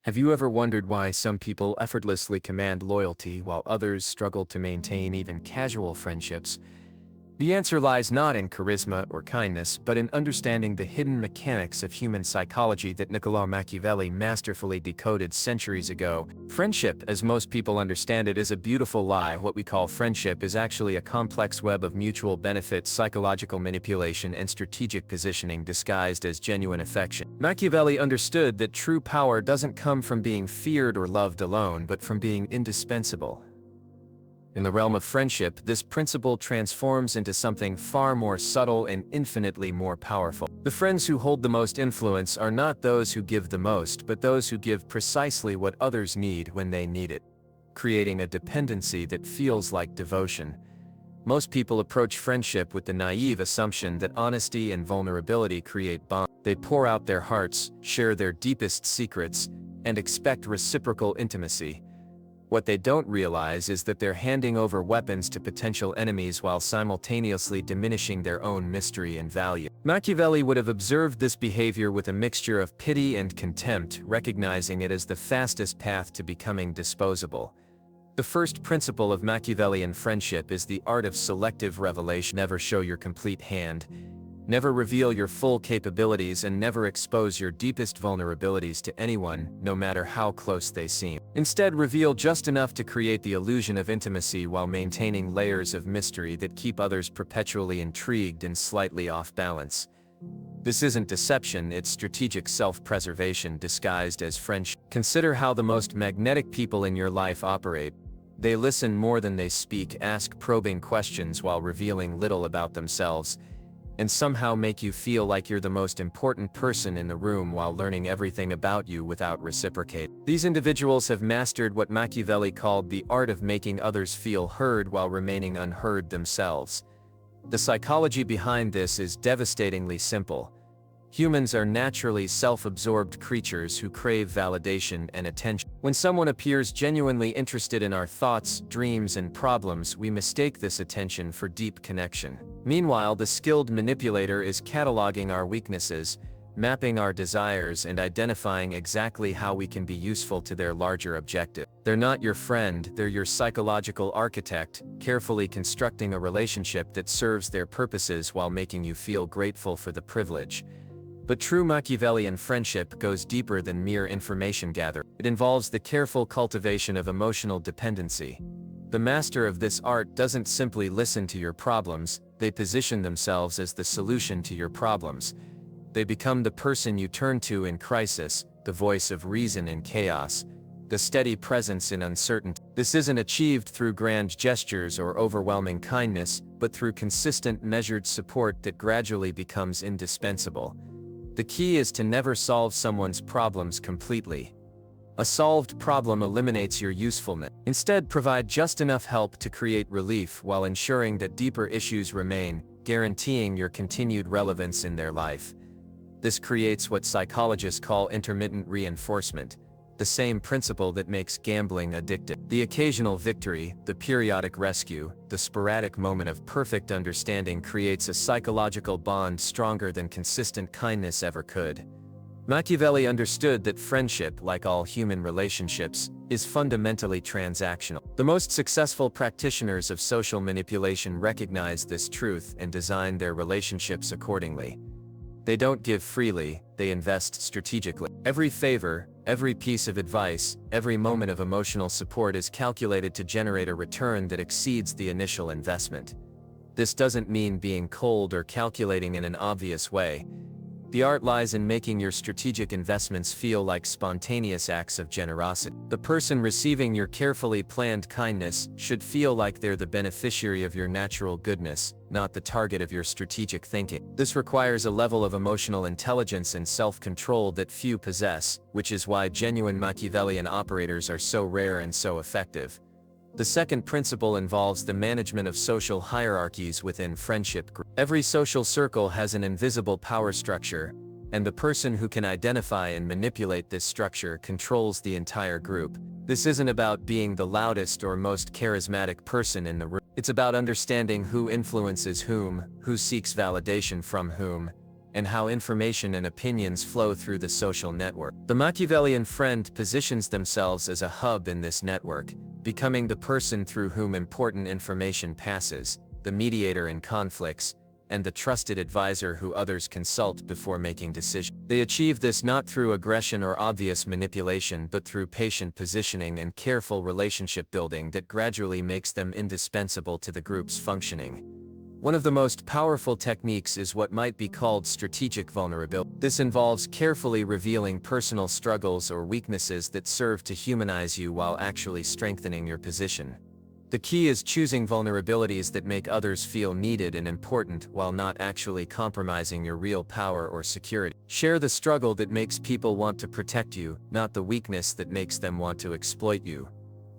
Have you ever wondered why some people effortlessly command loyalty while others struggle to maintain even casual friendships? The answer lies not in charisma or kindness, but in understanding the hidden mechanics of human psychology that Niccolò Machiavelli masterfully decoded centuries ago. Friendship, as most people understand it, is a beautiful lie. What we call friendship is actually a complex web of mutual benefit, psychological manipulation, and strategic positioning disguised as genuine affection. Machiavelli understood that true power doesn't come from being feared or loved alone, but from being indispensable. In the realm of friendship, this principle transforms into something far more subtle and infinitely more powerful. The friends who hold the most influence are not those who give the most, but those who give precisely what others need when they need it, creating a dependency that feels like devotion. Most people approach friendship with the naive assumption that honesty and vulnerability create bonds. They pour out their hearts, share their deepest secrets, and expect reciprocal intimacy. What they don't realize is that they're handing over weapons to potential enemies while simultaneously diminishing their own mystery and value. Machiavelli would have observed this behavior with a mixture of pity and contempt, recognizing it as the fastest path to becoming disposable. The first principle of Machiavellian friendship is the art of selective revelation. Never show your complete hand. Never reveal your full capabilities, and never expose your deepest vulnerabilities to anyone, no matter how close they seem. Instead, reveal just enough to create the illusion of intimacy while maintaining layers of mystery that keep others perpetually intrigued and slightly off balance. This isn't deception, it's strategic self-preservation disguised as friendship. Consider how the most magnetic people in your life operate. They listen more than they speak, ask probing questions while revealing little about themselves, and somehow make you feel like you're the most important person in the room while learning everything about you without reciprocating. These individuals have mastered what Machiavelli called the art of making others feel heard while remaining unheard themselves. The psychology behind this is devastatingly simple. Humans are naturally self-absorbed creatures who crave validation and attention. When someone appears genuinely interested in our thoughts, dreams, and problems, we mistake this attention for deep connection. Meanwhile, the skilled manipulator is cataloging our weaknesses, mapping our desires, and identifying exactly how we can be useful to their larger objective. They're not your friend, they're your psychological architect, carefully constructing a relationship that serves their purposes while making you feel grateful for the privilege. But true Machiavellian friendship goes deeper than mere information gathering. It involves the careful cultivation of emotional dependency. The master of this art doesn't simply listen to your problems, they position themselves as the solution to your problems. They become the person you turn to in crisis, the voice of reason in chaos, the steady presence in uncertainty. This isn't achieved through grand gestures or overwhelming kindness, but through consistent, measured support that gradually becomes indispensable. The key is to never solve someone's problems completely. A solved problem eliminates your usefulness. Instead, provide just enough help to create relief while ensuring that deeper issues remain, guaranteeing your continued relevance in their life. This creates what psychologists call intermittent reinforcement, the same principle that makes gambling addictive. The occasional victory, the periodic rescue, the sporadic moment of perfect understanding creates a psychological bond stronger than consistent kindness ever could. Machiavelli understood that friendship, like all human relationships, is fundamentally transactional. The most successful practitioners of social manipulation recognize this truth and design their relationships accordingly. They don't give freely, they invest strategically. Every favor, every piece of advice, every moment of emotional support is calculated to generate a return that exceeds the initial investment. This doesn't mean being cold or calculating in an obvious way. The art lies in making your strategic investments feel like spontaneous acts of generosity. The person receiving your carefully planned kindness should feel like they're the beneficiary of your natural goodness, not the target of your strategic thinking. This requires a level of emotional intelligence and self-control that few possess, which is why genuine Machiavellian operators are so rare and so effective. The second principle involves the management of social hierarchies within friendship groups. Every social circle has an invisible power structure, and the person who can identify and manipulate this structure controls the entire group. This isn't about being the loudest or most charismatic person in the room. It's about understanding who influences whom, who seeks validation from whom, and how information and opinions flow through the social network. The Machiavellian friend positions themselves as a hub in this network, becoming the person through whom important information passes, the mediator in conflicts, and the trusted advisor who others consult before making decisions. They achieve this not through aggression or obvious manipulation but through patient positioning and careful relationship building that gradually makes them indispensable to the group's functioning. One of the most powerful techniques is what might be called strategic vulnerability. This involves carefully revealing personal struggles or weaknesses that serve to humanize you while actually strengthening your position. The key is choosing vulnerabilities that make others feel needed and important while not actually compromising your real power or security. Share the struggle that makes people want to protect you, not the weakness that makes them want to exploit you.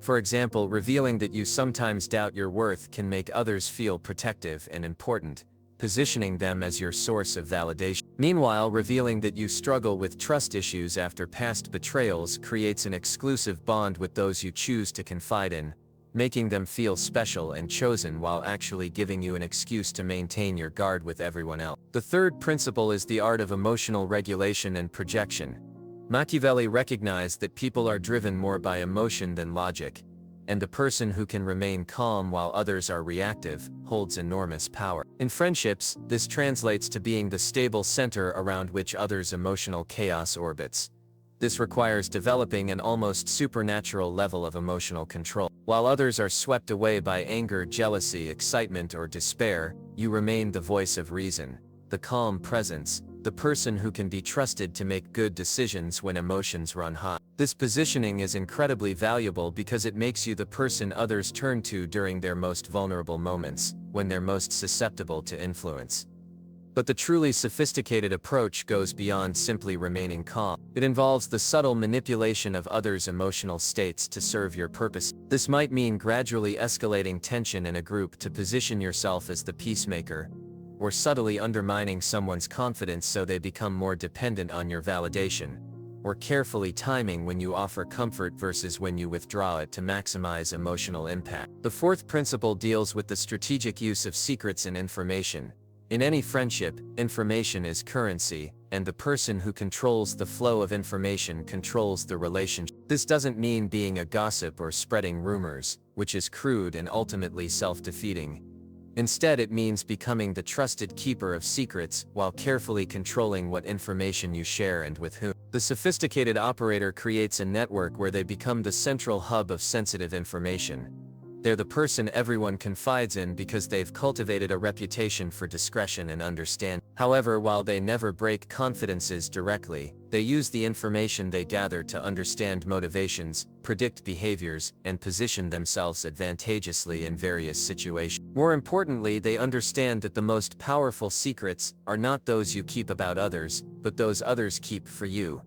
For example, revealing that you sometimes doubt your worth can make others feel protective and important, positioning them as your source of validation. Meanwhile, revealing that you struggle with trust issues after past betrayals creates an exclusive bond with those you choose to confide in, making them feel special and chosen while actually giving you an excuse to maintain your guard with everyone else. The third principle is the art of emotional regulation and projection. Machiavelli recognized that people are driven more by emotion than logic, and the person who can remain calm while others are reactive holds enormous power. In friendships, this translates to being the stable center around which others' emotional chaos orbits. This requires developing an almost supernatural level of emotional control. While others are swept away by anger, jealousy, excitement, or despair, you remain the voice of reason, the calm presence, the person who can be trusted to make good decisions when emotions run high. This positioning is incredibly valuable because it makes you the person others turn to during their most vulnerable moments, when they're most susceptible to influence. But the truly sophisticated approach goes beyond simply remaining calm. It involves the subtle manipulation of others' emotional states to serve your purpose. This might mean gradually escalating tension in a group to position yourself as the peacemaker, or subtly undermining someone's confidence so they become more dependent on your validation, or carefully timing when you offer comfort versus when you withdraw it to maximize emotional impact. The fourth principle deals with the strategic use of secrets and information. In any friendship, information is currency, and the person who controls the flow of information controls the relationship. This doesn't mean being a gossip or spreading rumors, which is crude and ultimately self-defeating. Instead, it means becoming the trusted keeper of secrets while carefully controlling what information you share and with whom. The sophisticated operator creates a network where they become the central hub of sensitive information. They're the person everyone confides in because they've cultivated a reputation for discretion and understanding. However, while they never break confidences directly, they use the information they gather to understand motivations, predict behaviors, and position themselves advantageously in various situations. More importantly, they understand that the most powerful secrets are not those you keep about others, but those others keep for you.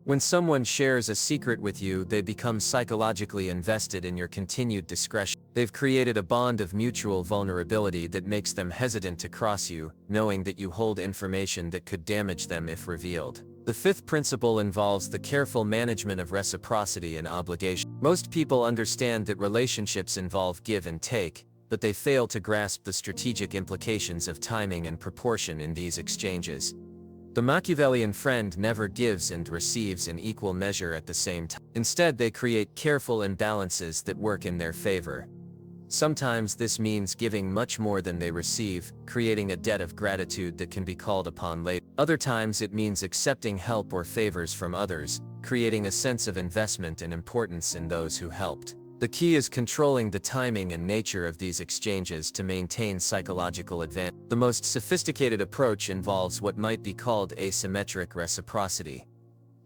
When someone shares a secret with you, they become psychologically invested in your continued discretion. They've created a bond of mutual vulnerability that makes them hesitant to cross you, knowing that you hold information that could damage them if revealed. The fifth principle involves the careful management of reciprocity and obligation. Most people understand that relationships involve give and take, but they fail to grasp the strategic implications of timing and proportion in these exchanges. The Machiavellian friend never gives and receives in equal measure at the same time. Instead, they create careful imbalances that work in their favor. Sometimes this means giving much more than they receive, creating a debt of gratitude that can be called upon later. Other times it means accepting help or favors from others, creating a sense of investment and importance in those who helped. The key is controlling the timing and nature of these exchanges to maintain psychological advantage. The most sophisticated approach involves what might be called asymmetric reciprocity.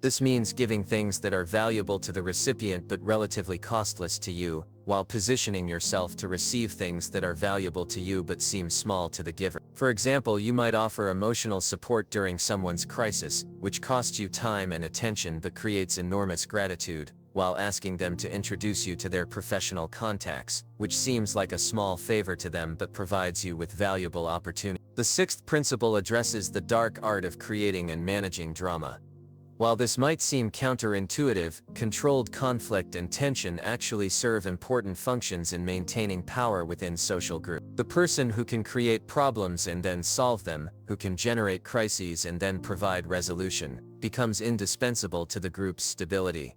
This means giving things that are valuable to the recipient but relatively costless to you, while positioning yourself to receive things that are valuable to you but seem small to the giver. For example, you might offer emotional support during someone's crisis, which costs you time and attention but creates enormous gratitude, while asking them to introduce you to their professional contacts, which seems like a small favor to them but provides you with valuable opportunity. The sixth principle addresses the dark art of creating and managing drama. While this might seem counterintuitive, controlled conflict and tension actually serve important functions in maintaining power within social groups. The person who can create problems and then solve them, who can generate crises and then provide resolution, becomes indispensable to the group's stability.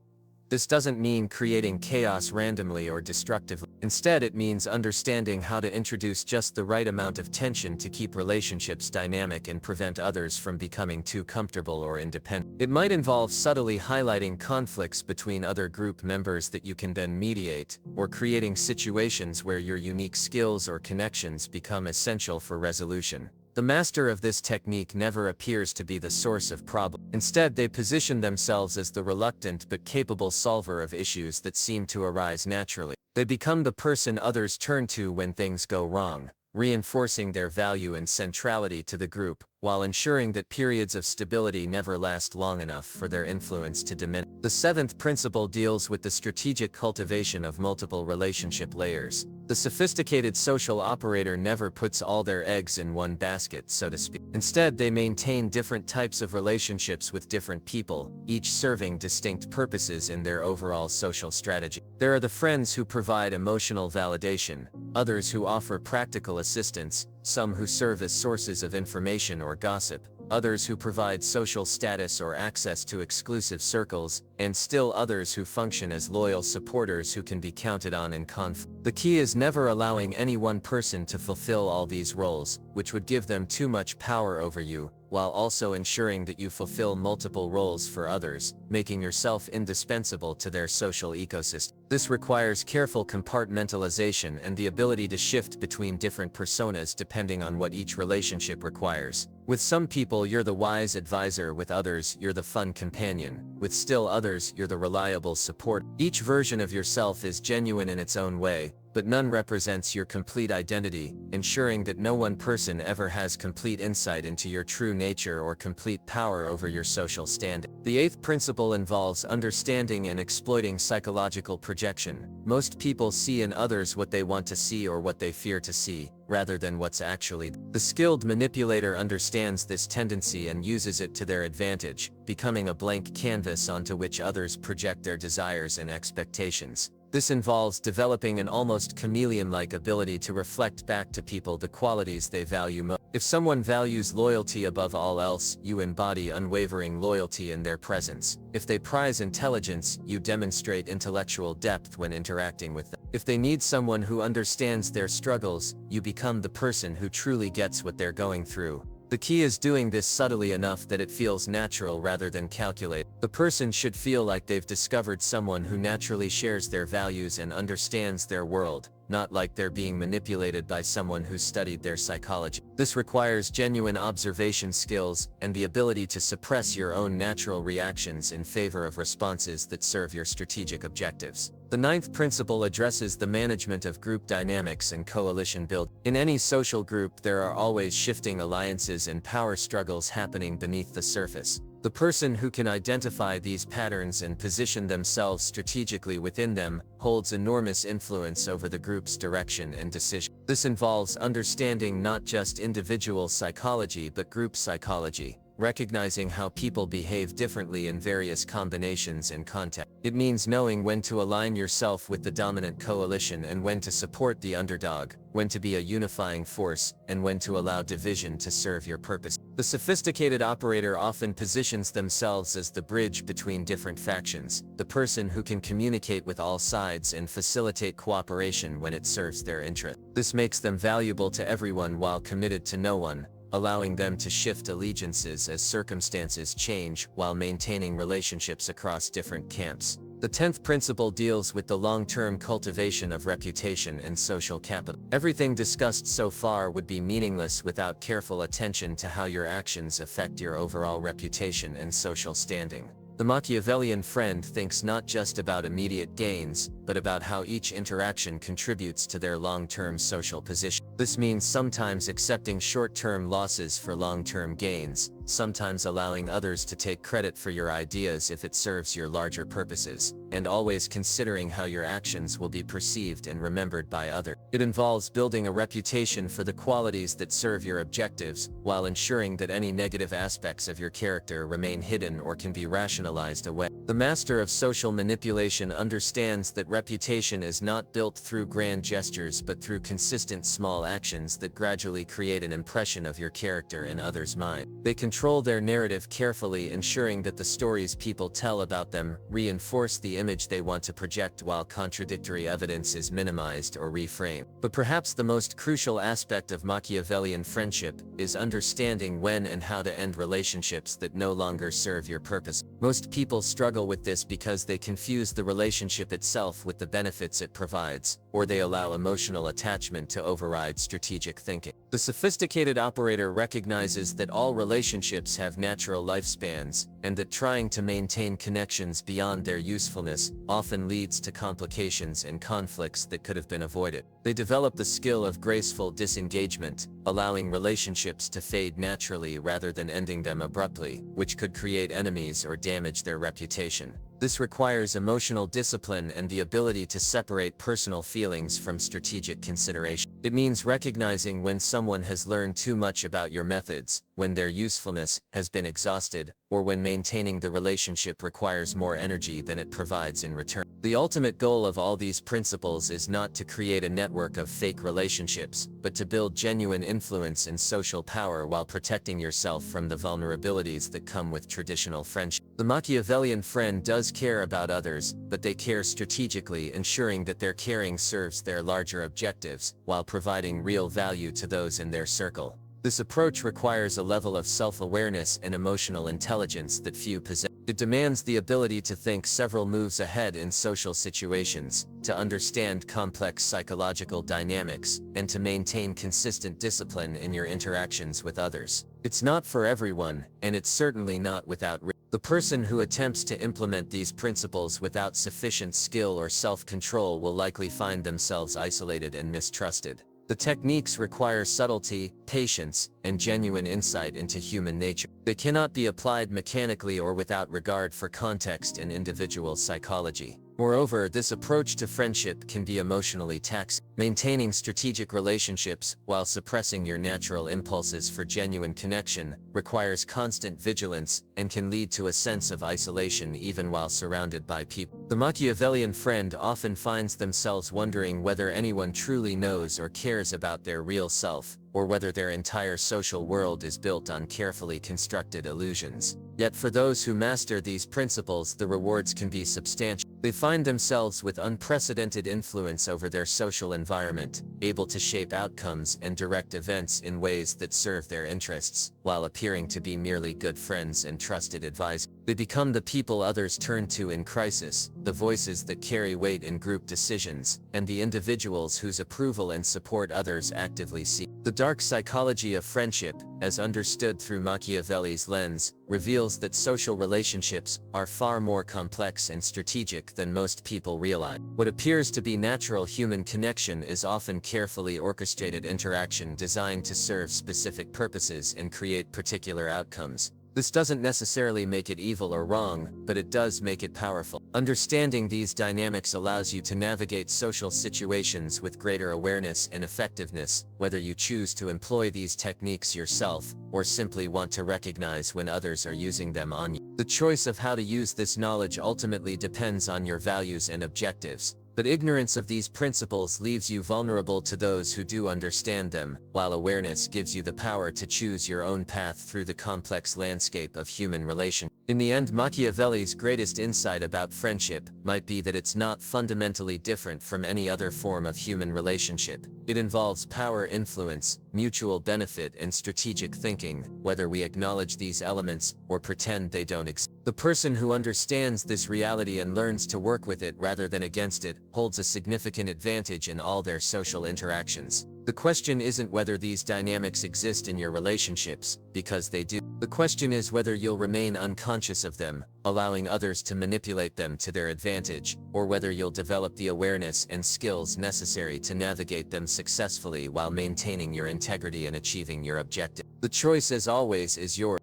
This doesn't mean creating chaos randomly or destructively. Instead, it means understanding how to introduce just the right amount of tension to keep relationships dynamic and prevent others from becoming too comfortable or independent. It might involve subtly highlighting conflicts between other group members that you can then mediate, or creating situations where your unique skills or connections become essential for resolution. The master of this technique never appears to be the source of problems. Instead, they position themselves as the reluctant but capable solver of issues that seem to arise naturally. They become the person others turn to when things go wrong, reinforcing their value and centrality to the group, while ensuring that periods of stability never last long enough for their influence to diminish. The seventh principle deals with the strategic cultivation of multiple relationship layers. The sophisticated social operator never puts all their eggs in one basket, so to speak. Instead, they maintain different types of relationships with different people, each serving distinct purposes in their overall social strategy. There are the friends who provide emotional validation, others who offer practical assistance, some who serve as sources of information or gossip, others who provide social status or access to exclusive circles, and still others who function as loyal supporters who can be counted on in conflict. The key is never allowing any one person to fulfill all these roles, which would give them too much power over you, while also ensuring that you fulfill multiple roles for others, making yourself indispensable to their social ecosystem. This requires careful compartmentalization and the ability to shift between different personas depending on what each relationship requires. With some people, you're the wise advisor; with others, you're the fun companion; with still others, you're the reliable support. Each version of yourself is genuine in its own way, but none represents your complete identity, ensuring that no one person ever has complete insight into your true nature or complete power over your social standing. The eighth principle involves understanding and exploiting psychological projection. Most people see in others what they want to see or what they fear to see, rather than what's actually. The skilled manipulator understands this tendency and uses it to their advantage, becoming a blank canvas onto which others project their desires and expectations. This involves developing an almost chameleon-like ability to reflect back to people the qualities they value most. If someone values loyalty above all else, you embody unwavering loyalty in their presence. If they prize intelligence, you demonstrate intellectual depth when interacting with them. If they need someone who understands their struggles, you become the person who truly gets what they're going through. The key is doing this subtly enough that it feels natural rather than calculated. The person should feel like they've discovered someone who naturally shares their values and understands their world, not like they're being manipulated by someone who's studied their psychology. This requires genuine observation skills and the ability to suppress your own natural reactions in favor of responses that serve your strategic objectives. The ninth principle addresses the management of group dynamics and coalition building. In any social group, there are always shifting alliances and power struggles happening beneath the surface. The person who can identify these patterns and position themselves strategically within them holds enormous influence over the group's direction and decision. This involves understanding not just individual psychology but group psychology, recognizing how people behave differently in various combinations and contexts. It means knowing when to align yourself with the dominant coalition and when to support the underdog, when to be a unifying force, and when to allow division to serve your purpose. The sophisticated operator often positions themselves as the bridge between different factions, the person who can communicate with all sides and facilitate cooperation when it serves their interest. This makes them valuable to everyone while committed to no one, allowing them to shift allegiances as circumstances change while maintaining relationships across different camps. The 10th principle deals with the long-term cultivation of reputation and social capital. Everything discussed so far would be meaningless without careful attention to how your actions affect your overall reputation and social standing. The Machiavellian friend thinks not just about immediate gains, but about how each interaction contributes to their long-term social position. This means sometimes accepting short-term losses for long-term gains, sometimes allowing others to take credit for your ideas if it serves your larger purposes, and always considering how your actions will be perceived and remembered by others. It involves building a reputation for the qualities that serve your objectives, while ensuring that any negative aspects of your character remain hidden or can be rationalized away. The master of social manipulation understands that reputation is not built through grand gestures but through consistent small actions that gradually create an impression of your character in others' minds. They control their narrative carefully, ensuring that the stories people tell about them reinforce the image they want to project, while contradictory evidence is minimized or reframed. But perhaps the most crucial aspect of Machiavellian friendship is understanding when and how to end relationships that no longer serve your purpose. Most people struggle with this because they confuse the relationship itself with the benefits it provides, or they allow emotional attachment to override strategic thinking. The sophisticated operator recognizes that all relationships have natural lifespans, and that trying to maintain connections beyond their usefulness often leads to complications and conflicts that could have been avoided. They develop the skill of graceful disengagement, allowing relationships to fade naturally rather than ending them abruptly, which could create enemies or damage their reputation. This requires emotional discipline and the ability to separate personal feelings from strategic consideration. It means recognizing when someone has learned too much about your methods, when their usefulness has been exhausted, or when maintaining the relationship requires more energy than it provides in return. The ultimate goal of all these principles is not to create a network of fake relationships, but to build genuine influence and social power while protecting yourself from the vulnerabilities that come with traditional friendship. The Machiavellian friend does care about others, but they care strategically, ensuring that their caring serves their larger objectives, while providing real value to those in their circle. This approach requires a level of self-awareness and emotional intelligence that few possess. It demands the ability to think several moves ahead in social situations, to understand complex psychological dynamics, and to maintain consistent discipline in your interactions with others. It's not for everyone, and it's certainly not without risk. The person who attempts to implement these principles without sufficient skill or self-control will likely find themselves isolated and mistrusted. The techniques require subtlety, patience, and genuine insight into human nature. They cannot be applied mechanically or without regard for context and individual psychology. Moreover, this approach to friendship can be emotionally taxing. Maintaining strategic relationships while suppressing your natural impulses for genuine connection requires constant vigilance and can lead to a sense of isolation even while surrounded by people. The Machiavellian friend often finds themselves wondering whether anyone truly knows or cares about their real self, or whether their entire social world is built on carefully constructed illusions. Yet for those who master these principles, the rewards can be substantial. They find themselves with unprecedented influence over their social environment, able to shape outcomes and direct events in ways that serve their interests, while appearing to be merely good friends and trusted advisors. They become the people others turn to in crisis, the voices that carry weight in group decisions, and the individuals whose approval and support others actively seek. The dark psychology of friendship, as understood through Machiavelli's lens, reveals that social relationships are far more complex and strategic than most people realize. What appears to be natural human connection is often carefully orchestrated interaction designed to serve specific purposes and create particular outcomes. This doesn't necessarily make it evil or wrong, but it does make it powerful. Understanding these dynamics allows you to navigate social situations with greater awareness and effectiveness, whether you choose to employ these techniques yourself, or simply want to recognize when others are using them on you. The choice of how to use this knowledge ultimately depends on your values and objectives. But ignorance of these principles leaves you vulnerable to those who do understand them, while awareness gives you the power to choose your own path through the complex landscape of human relations. In the end, Machiavelli's greatest insight about friendship might be that it's not fundamentally different from any other form of human relationship. It involves power, influence, mutual benefit, and strategic thinking, whether we acknowledge these elements or pretend they don't exist. The person who understands this reality and learns to work with it rather than against it holds a significant advantage in all their social interactions. The question isn't whether these dynamics exist in your relationships, because they do. The question is whether you'll remain unconscious of them, allowing others to manipulate them to their advantage, or whether you'll develop the awareness and skills necessary to navigate them successfully while maintaining your integrity and achieving your objective. The choice, as always, is yours.